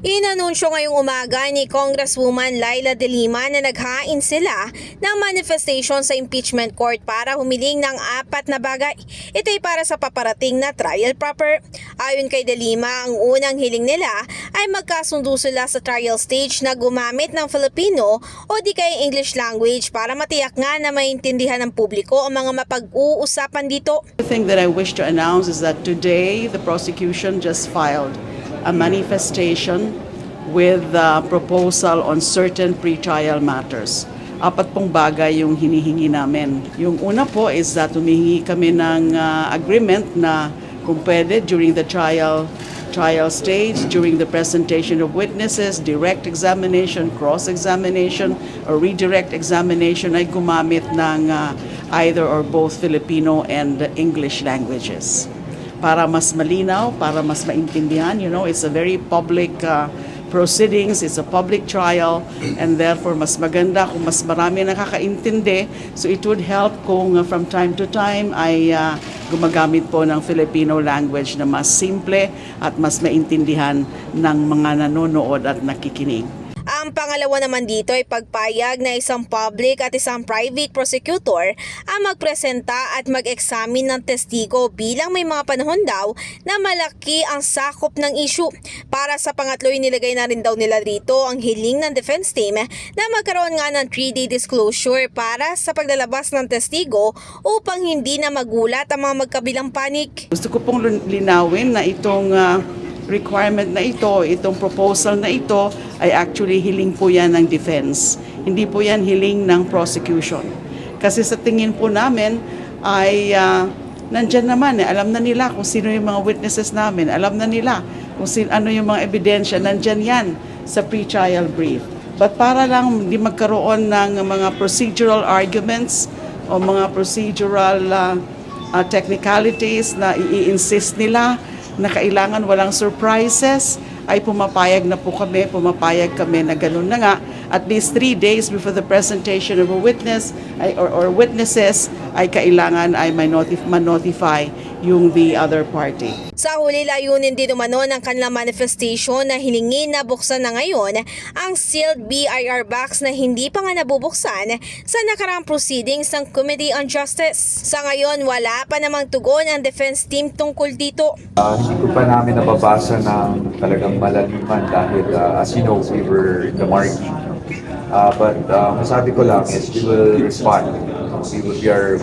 Inanunsyo ngayong umaga ni Congresswoman Laila De Lima na naghain sila ng manifestation sa impeachment court para humiling ng 4 na bagay. Ito ay para sa paparating na trial proper. Ayon kay De Lima, ang unang hiling nila ay magkasundo sila sa trial stage na gumamit ng Filipino o di kaya English language para matiyak nga na maintindihan ng publiko ang mga mapag-uusapan dito. The thing that I wish to announce is that today the prosecution just filed a manifestation with a proposal on certain pre-trial matters. 4 pong bagay yung hinihingi namin. Yung una po is that humihingi kami ng agreement na kung pwede during the trial stage, during the presentation of witnesses, direct examination, cross-examination, or redirect examination ay gumamit ng either or both Filipino and English languages. Para mas malinaw, para mas maintindihan, it's a very public proceedings, it's a public trial, and therefore mas maganda kung mas marami nakakaintindi. So it would help kung from time to time ay gumagamit po ng Filipino language na mas simple at mas maintindihan ng mga nanonood at nakikinig. Ang pangalawa naman dito ay pagpayag na isang public at isang private prosecutor ang magpresenta at mag-examine ng testigo bilang may mga panahon daw na malaki ang sakop ng issue. Para sa pangatlo, nilagay na rin daw nila rito ang hiling ng defense team na magkaroon nga ng 3-day disclosure para sa paglalabas ng testigo upang hindi na magulat ang mga magkabilang panig. Gusto ko pong linawin na itong requirement na ito, itong proposal na ito ay actually hiling po yan ng defense. Hindi po yan hiling ng prosecution. Kasi sa tingin po namin ay nandyan naman, alam na nila kung sino yung mga witnesses namin, alam na nila kung ano yung mga ebidensya, nandyan yan sa pre-trial brief. But para lang hindi magkaroon ng mga procedural arguments o mga procedural technicalities na i-insist nila na kailangan walang surprises, ay pumapayag kami na ganun na nga. At least 3 days before the presentation of a witness or witnesses ay kailangan ay ma-notify yung the other party. Sa huli, layunin din umano ng kanilang manifestation na hilingin na buksan na ngayon ang sealed BIR box na hindi pa nga nabubuksan sa nakaraang proceedings ng Committee on Justice. Sa ngayon, wala pa namang tugon ang defense team tungkol dito. Hindi ko pa namin nababasa ng talagang malaliman dahil as you know, we were in the marquee. But masabi ko lang is we will respond. We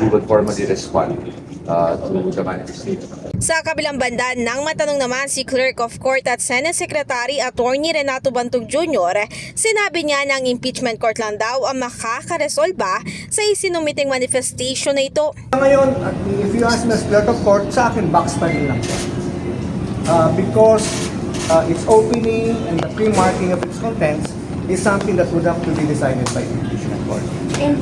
will formally respond to the manifestation. Sa kabilang banda, nang matanong naman si Clerk of Court at Senate Secretary Attorney Renato Bantog Jr., sinabi niya na ang impeachment court lang daw ang makakaresolba sa isinumiting manifestation na ito. Ngayon, if you ask me as Clerk of Court, sa akin box pa rin lang. Because its opening and the pre-marking of its contents is something that would have to be decided by the impeachment court.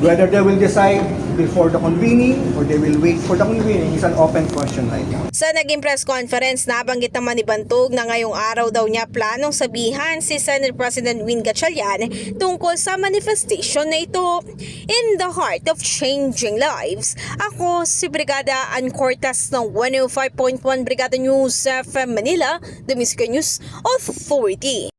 Whether they will decide before the convening or they will wait for the convening is an open question right now. Sa naging press conference, nabanggit naman ni Bantog na ngayong araw daw niya planong sabihan si Senate President Win Gatchalian tungkol sa manifestation na ito. In the heart of changing lives, ako si Brigada Ann Cortas ng 105.1 Brigada News FM Manila, the Music News Authority.